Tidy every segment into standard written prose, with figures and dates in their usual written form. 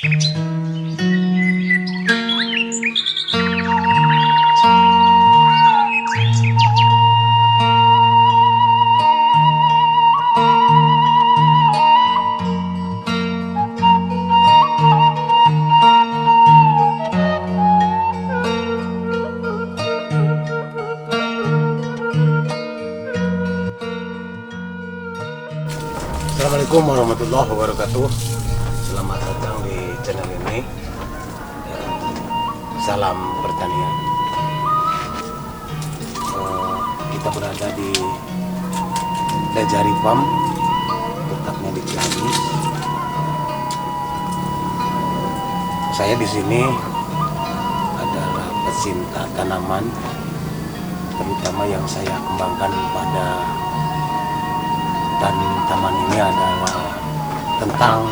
Assalamualaikum warahmatullahi wabarakatuh. Selamat datang di channel ini. Salam pertanian. Kita berada di Dajari Farm, letaknya di Ciamis. Saya di sini adalah pecinta tanaman, terutama yang saya kembangkan pada dan taman ini adalah tentang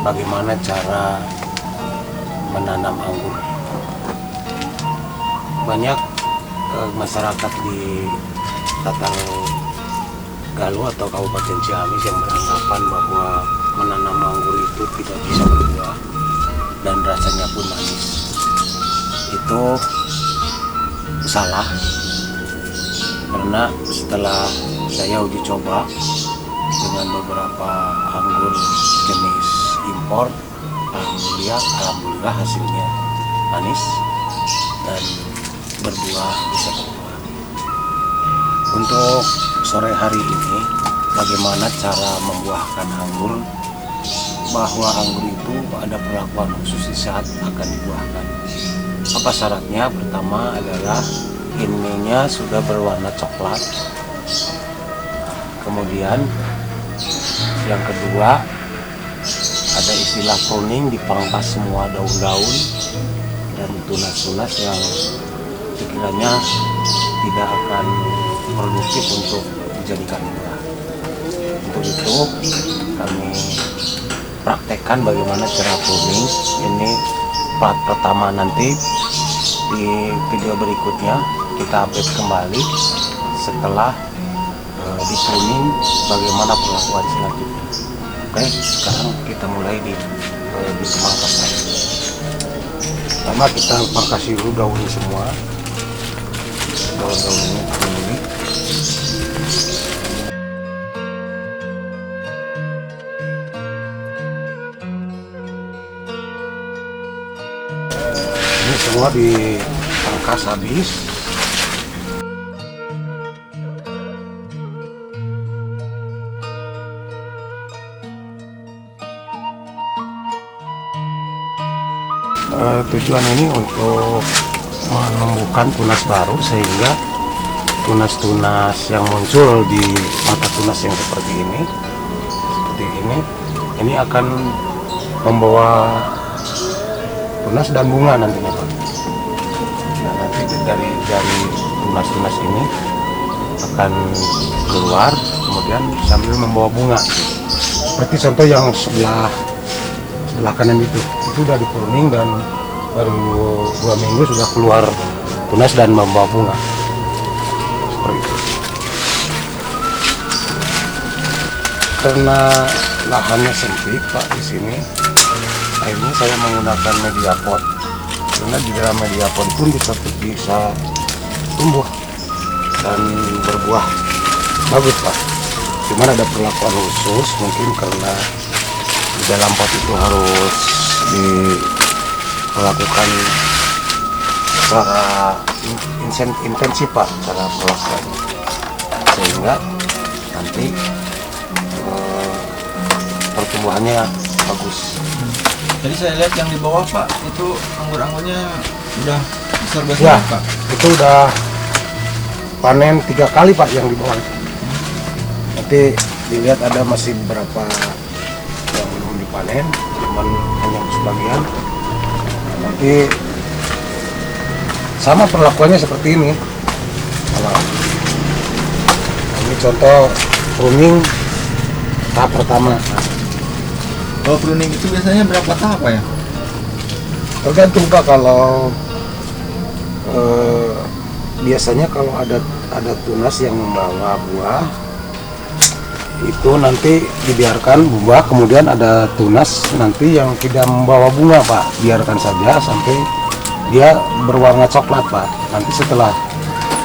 bagaimana cara menanam anggur. Banyak masyarakat di Tatalgaluh atau Kabupaten Ciamis yang beranggapan bahwa menanam anggur itu tidak bisa berbuah dan rasanya pun manis. Itu salah, karena setelah saya uji coba dengan beberapa anggur jenis impor, alhamdulillah hasilnya manis dan berbuah, bisa berbuah. Untuk sore hari ini, bagaimana cara membuahkan anggur, bahwa anggur itu ada perlakuan khusus di saat akan dibuahkan. Apa syaratnya? Pertama adalah ininya sudah berwarna coklat. Kemudian yang kedua, ada istilah pruning, dipangkas semua daun-daun dan tunas-tunas yang sekiranya tidak akan produktif untuk dijadikan buah. Untuk itu kami praktekkan bagaimana cara pruning. Ini part pertama, nanti di video berikutnya kita update kembali setelah di pruning bagaimana perlakuan selanjutnya. Oke, sekarang kita mulai di pemangkasan. Pertama kita pangkasi dulu daun semua, daun-daunnya ini. Ini semua dipangkas habis. Tujuan ini untuk menumbuhkan tunas baru, sehingga tunas-tunas yang muncul di mata tunas yang seperti ini akan membawa tunas dan bunga nantinya, Pak. Nah, nanti dari tunas-tunas ini akan keluar, kemudian sambil membawa bunga. Seperti contoh yang sebelah kanan itu sudah dipruning dan baru 2 minggu sudah keluar tunas dan membawa bunga seperti itu. Karena lahannya sempit, Pak, di sini akhirnya saya menggunakan media pot, karena di dalam media pot pun bisa tumbuh dan berbuah bagus, Pak. Cuman ada perlakuan khusus, mungkin karena di dalam pot itu harus dilakukan secara intensif, Pak, cara perlakuannya, sehingga nanti pertumbuhannya bagus. Jadi saya lihat yang di bawah, Pak, itu anggur-anggurnya udah besar-besar, Ya, Pak. itu udah panen 3 kali, Pak, yang di bawah itu. Nanti dilihat ada masih beberapa yang belum dipanen, cuman hanya sebagian. Nanti sama perlakuannya seperti ini. Kalau ini contoh pruning tahap pertama. Kalau pruning itu biasanya berapa tahap, Pak, ya? Tergantung, Pak. Kalau biasanya kalau ada tunas yang membawa buah, itu nanti dibiarkan buah, kemudian ada tunas nanti yang tidak membawa bunga Pak, biarkan saja sampai dia berwarna coklat Pak. Nanti setelah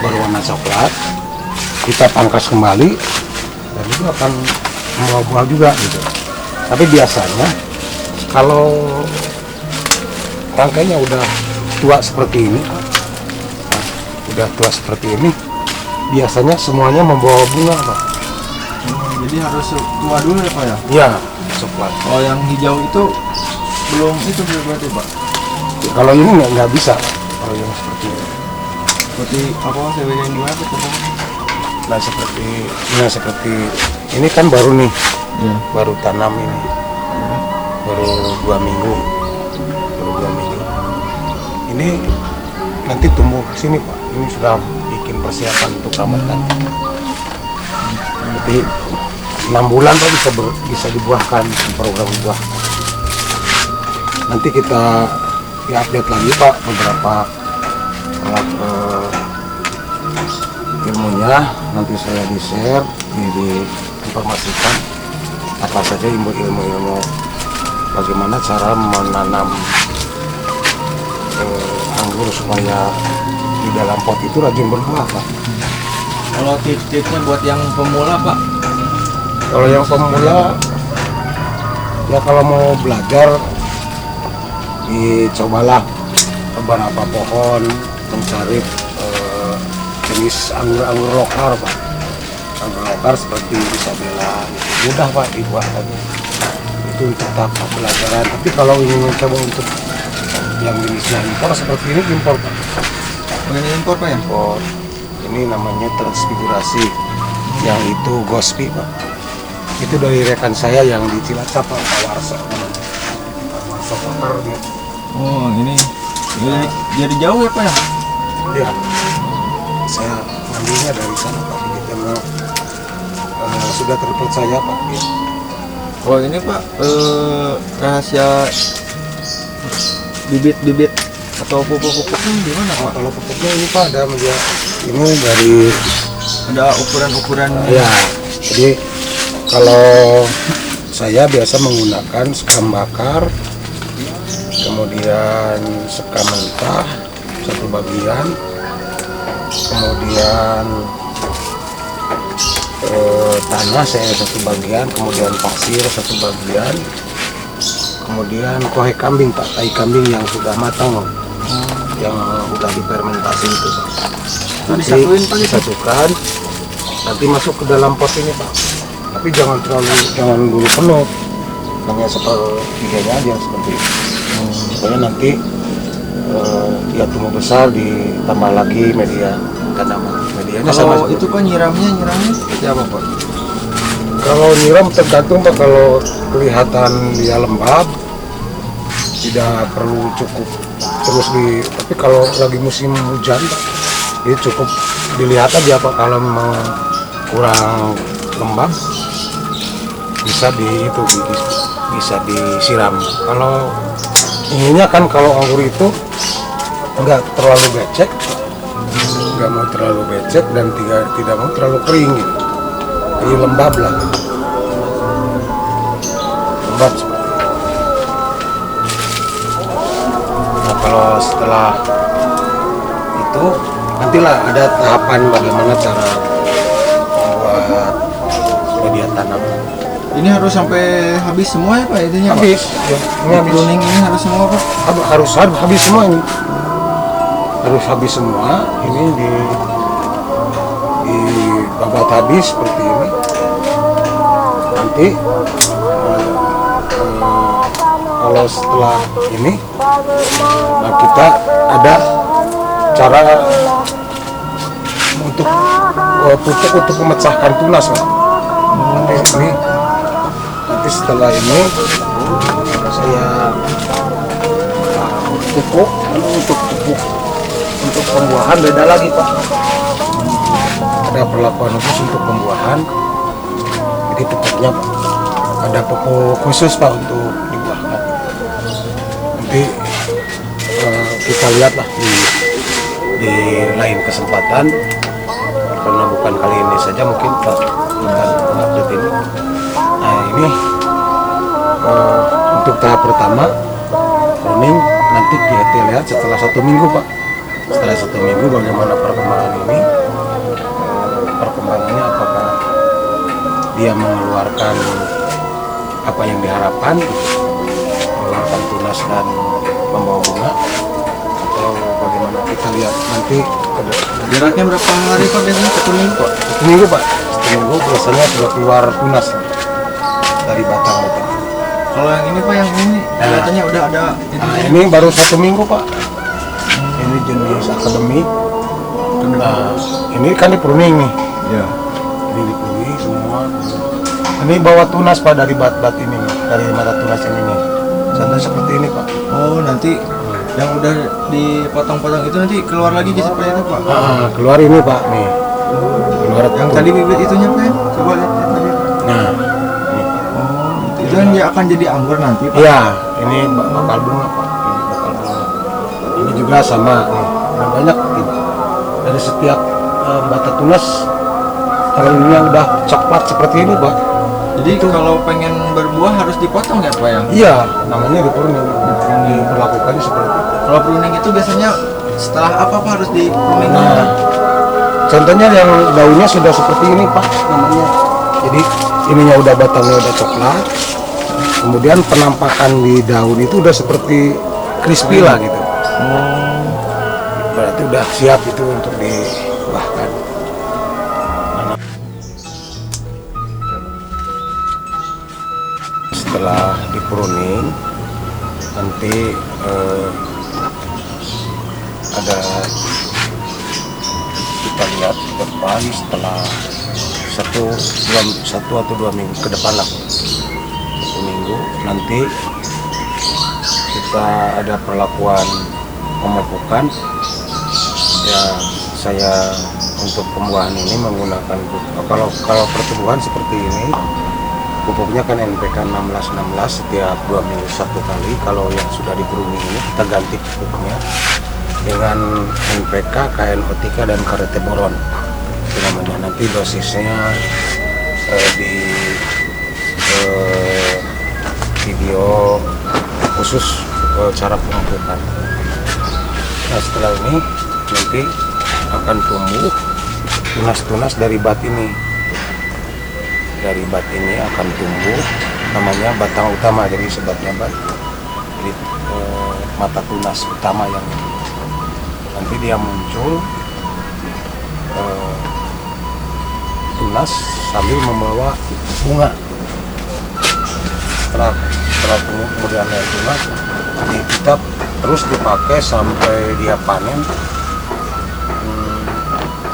berwarna coklat kita pangkas kembali dan itu akan membawa buah juga gitu. Tapi biasanya kalau rangkainya udah tua seperti ini Pak, udah tua seperti ini biasanya semuanya membawa bunga Pak. Jadi harus tua dulu ya Pak ya? Iya, coklat. Oh yang hijau itu belum itu berarti Pak? Kalau ini nggak bisa Pak, kalau yang seperti ini. Seperti apa saya bedain gimana tuh Pak? Nah seperti ini kan baru nih, Iya. baru tanam ini, baru 2 minggu, Ini nanti tumbuh ke sini Pak. Ini sudah bikin persiapan untuk ramatan. Jadi 6 bulan Pak bisa dibuahkan program buah. Nanti kita update lagi Pak beberapa ilmunya, nanti saya di-share, diinformasikan apa saja ilmu bagaimana cara menanam anggur supaya di dalam pot itu rajin berbuah Pak. Kalau tips-tipsnya buat yang pemula Pak? Kalau yang pemula ya kalau mau belajar dicobalah beberapa pohon, mencari jenis anggur lokal Pak. Anggur lokal seperti Isabella mudah Pak dibuahkan. Itu untuk tahap pembelajaran. Tapi kalau ingin mencoba untuk yang jenisnya impor seperti ini impor Pak. Ini impor Pak ya? Impor. Ini namanya transfigurasi. Yang itu Gospi Pak. Itu dari rekan saya yang di Cilacap Pak Warso. Warso Kotor dia. Oh ini jadi jauh ya Pak ya? Iya. Saya ngambilnya dari sana Pak. Karena sudah terpercaya Pak. Ya. Oh ini Pak rahasia bibit-bibit atau pupuk-pupuknya gimana Pak? Kalau pupuknya ini Pak ada media ini dari Ada ukuran-ukuran ya. Jadi kalau saya biasa menggunakan sekam bakar, kemudian sekam mentah 1 bagian, kemudian tanah saya 1 bagian, kemudian pasir 1 bagian, kemudian kohe kambing Pak, tai kambing yang sudah matang, yang udah difermentasi itu Pak. Itu disatuin Pak? Disatukan, nanti masuk ke dalam pot ini Pak. Tapi jangan dulu penuh, hanya sepertiganya aja seperti itu. Pokoknya nanti ya tumbuh besar ditambah lagi media tanaman. Medianya sama Kalau itu Pak nyiramnya seperti apa Pak? Kalau nyiram tergantung Pak, kalau kelihatan dia lembab tidak perlu cukup terus tapi kalau lagi musim hujan Pak, ini cukup dilihat aja Pak. Kalau memang kurang lembab bisa bisa disiram. Kalau ininya kan kalau anggur itu enggak terlalu becek, nggak mau terlalu becek dan tidak mau terlalu kering gitu. Jadi lembab lah, lembab seperti itu. Nah kalau setelah itu nantilah ada tahapan bagaimana cara membuat media tanam. Ini harus sampai habis semua ya Pak intinya Pak? Habis, ya, ini habis. Pruning ini harus semua Pak? Harus habis semua ini. Harus habis semua ini di babat habis seperti ini. Nanti kalau setelah ini, nah kita ada cara untuk pupuk untuk memecahkan tunas Pak. Nanti setelah ini saya pupuk untuk pembuahan beda lagi Pak. Ada perlakuan khusus untuk pembuahan. Jadi pupuknya Pak, ada pupuk khusus Pak untuk dibuahkan. Nanti kita lihatlah di lain kesempatan karena bukan kali ini saja mungkin Pak akan update ini. Nah ini untuk tahap pertama pruning, nanti kita lihat setelah 1 minggu Pak. Setelah 1 minggu bagaimana perkembangan ini, perkembangannya apakah dia mengeluarkan apa yang diharapkan, mengeluarkan tunas dan membawa bunga, atau bagaimana, kita lihat nanti. Jaraknya berapa hari Pak biasanya? 1 minggu Pak? 1 minggu Pak, 1 minggu biasanya sudah keluar tunas dari batang itu. Kalau yang ini Pak, yang ini kelihatannya udah ada Nah, ini baru 1 minggu Pak. Ini jenis akademi. Nah, ini kan di pruning nih. ya. Ini di pruning semua. Ini bawa tunas Pak dari bat-bat ini, dari mata tunas ini nih. Contoh seperti ini Pak. Oh, nanti yang udah dipotong-potong itu nanti keluar lagi seperti itu Pak? Nah, keluar ini Pak nih. Keluar Yang tadi bibit itunya Pak ya? Coba lihat ya, tadi. Nah, ini. Oh, itu yang dia akan jadi anggur nanti Pak? Iya, ini bakal bunga Pak. Ini bakal bunga. Ini juga sama nih. Ada banyak ini. Dari setiap bata tunas terlihatnya udah coklat seperti ini Pak. Jadi kalau pengen berbuah harus dipotong ya Pak ya? Iya, namanya di pruning. Diperlakukannya seperti itu. Kalau pruning itu biasanya setelah apa Pak harus di pruning? Nah, contohnya yang daunnya sudah seperti ini Pak, namanya. Jadi ininya udah batangnya udah coklat. Kemudian penampakan di daun itu udah seperti crispy lah gitu. Berarti udah siap itu untuk dibuahkan. Setelah dipruning, nanti ada, kita lihat ke depan setelah satu atau 2 minggu ke depan lah. 1 minggu nanti kita ada perlakuan pemupukan. Ya, saya untuk pembuahan ini menggunakan kalau pertumbuhan seperti ini, pupuknya kan NPK 16-16 setiap 2 minggu 1 kali. Kalau yang sudah dipruning ini kita ganti pupuknya dengan NPK, KNO3 dan karete boron. Itu namanya. Nanti dosisnya di video khusus cara pemupukan. Nah, setelah ini nanti akan tumbuh tunas-tunas dari bat ini. Dari bat ini akan tumbuh, namanya batang utama, jadi sebabnya bat. Jadi mata tunas utama yang ini. Nanti dia muncul tunas sambil membawa bunga. Setelah kemudian ada tunas, kita terus dipakai sampai dia panen.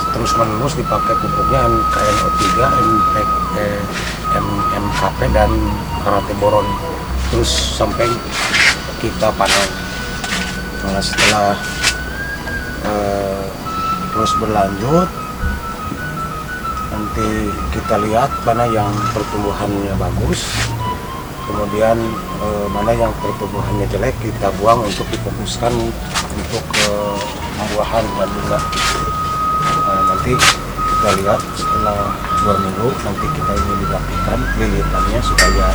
Terus menerus dipakai pupuknya KNO3, MKP dan karate boron terus sampai kita panen. Nah, setelah terus berlanjut, nanti kita lihat mana yang pertumbuhannya bagus, kemudian mana yang pertumbuhannya jelek kita buang untuk difokuskan untuk pembuahan dan bunga. Nah, nanti kita lihat setelah 2 minggu nanti kita ini dilakukan lilitannya supaya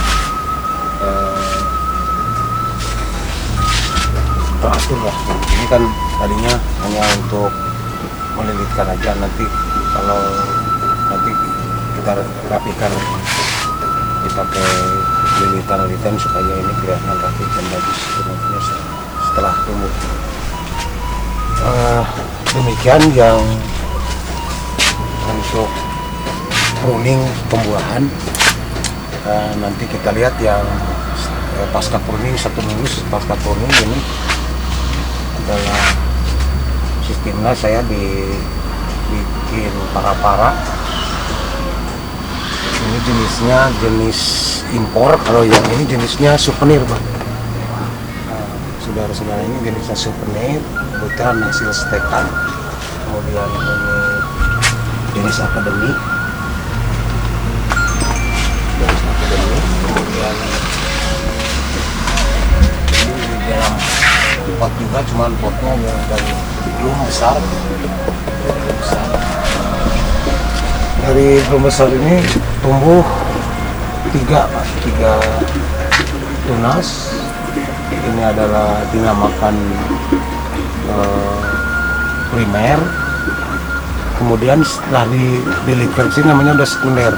teratur lah. Ini kan tadinya hanya untuk melilitkan aja, nanti kalau nanti kita rapikan dipakai lilitan supaya ini kelihatan rapi dan bagus tumbuhnya setelah tumbuh. Demikian yang untuk pruning pembuahan. Nanti kita lihat yang pasca pruning 1 minggu pasca pruning ini adalah sistemnya. Saya bikin para ini jenisnya jenis impor, kalau yang ini jenisnya souvenir Pak. Saudara-saudara, ini jenisnya souvenir bukan hasil stekan. Kemudian ini jenis akademi, kemudian ini di dalam pot juga, cuman potnya yang dari belum besar. dari belum besar ini tumbuh 3 Pak, 3 tunas. Ini adalah dinamakan primer. Kemudian setelah dilihat sini namanya udah sekunder.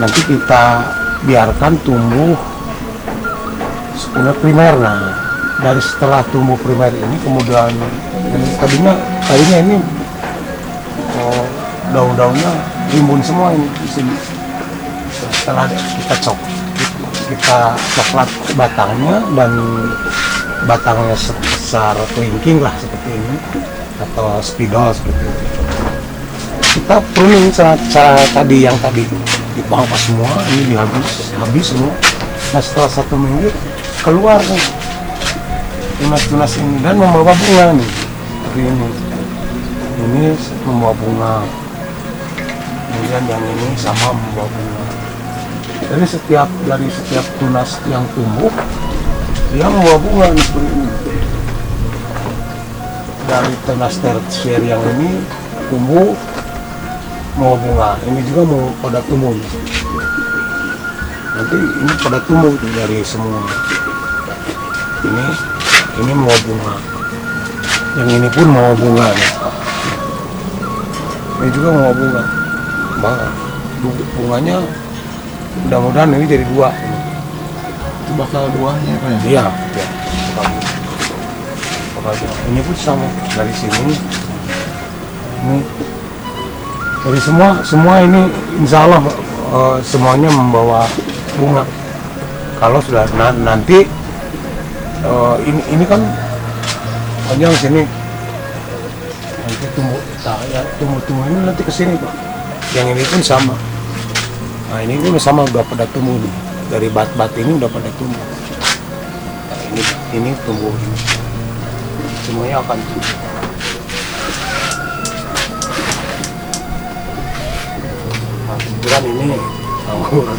Nanti kita biarkan tumbuh sekunder primer. Nah, dari setelah tumbuh primer ini kemudian tadinya ini daun-daunnya rimbun semua ini di sini. Setelah kita coklat batangnya dan batangnya sebesar kelingking lah seperti ini atau spidol seperti itu. Kita pruning cara tadi dipangkas semua, ini habis semua. Nah setelah 1 minggu keluar nih tunas-tunas ini dan membawa bunga nih seperti ini membawa bunga. Kemudian yang ini sama membawa bunga. Dari setiap tunas yang tumbuh dia membawa bunga seperti ini. Dari tunas tersier yang ini tumbuh mau bunga, ini juga mau pada tumbuh. Nanti ini pada tumbuh dari semua. Ini mau bunga. Yang ini pun mau bunga nih. Ini juga mau bunga. Bunganya mudah-mudahan ini jadi 2. Itu bakal buahnya Pak ya? Iya. Ini pun sama dari sini. Ini dari semua ini insya Allah semuanya membawa bunga. Kalau sudah nanti ini kan panjang sini nanti tumbuh ini nanti kesini Pak. Yang ini pun sama. Nah ini pun sama udah pada tumbuh nih. Dari bat ini udah pada tumbuh. Nah, ini tumbuh ini. Semuanya akan tumbuh. Nah, kebetulan ini anggur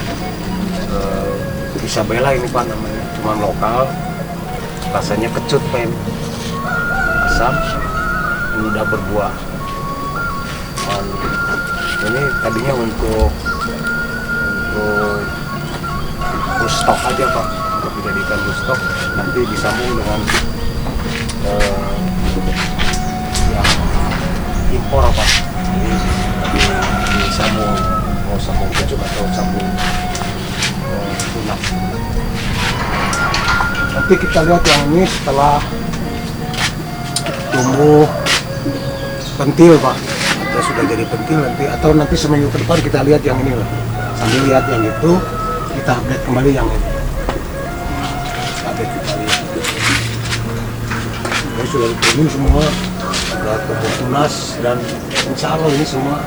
Isabella ini Pak namanya, cuma lokal, rasanya kecut Pak, asam, ini udah berbuah. Dan ini tadinya untuk stok aja Pak, untuk dijadikan stok, nanti disambung dengan yang impor Pak. Jadi disambung, mau sambung kecut atau sambung tunas. Nanti kita lihat yang ini setelah tumbuh pentil Pak, atau sudah jadi pentil nanti seminggu ke depan kita lihat yang ini lah. Sambil lihat yang itu kita update kembali yang ini. Update kembali. Ini sudah dikirim semua, sudah tumbuh tunas dan insya Allah ini semua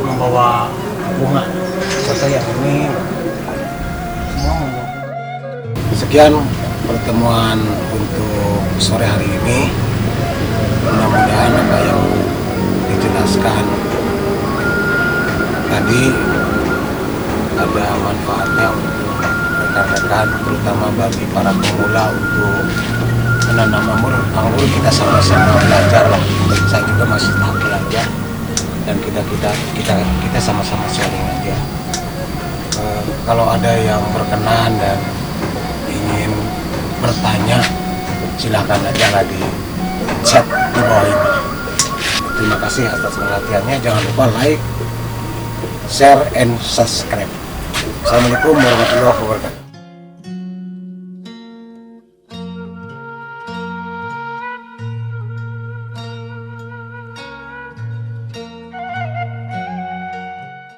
membawa bunga. Seperti yang ini semua membawa. Sekian pertemuan untuk sore hari ini. Mudah-mudahan apa yang dijelaskan tadi ada manfaatnya untuk rekan-rekan, terutama bagi para pemula untuk menanam anggur. Kita sama-sama belajar lah. Saya juga masih tahap belajar dan kita sama-sama sharing aja. Kalau ada yang berkenan dan ingin bertanya, silakan aja lah di chat di bawah ini. Terima kasih atas perhatiannya. Jangan lupa like, share, and subscribe. Assalamualaikum warahmatullahi wabarakatuh.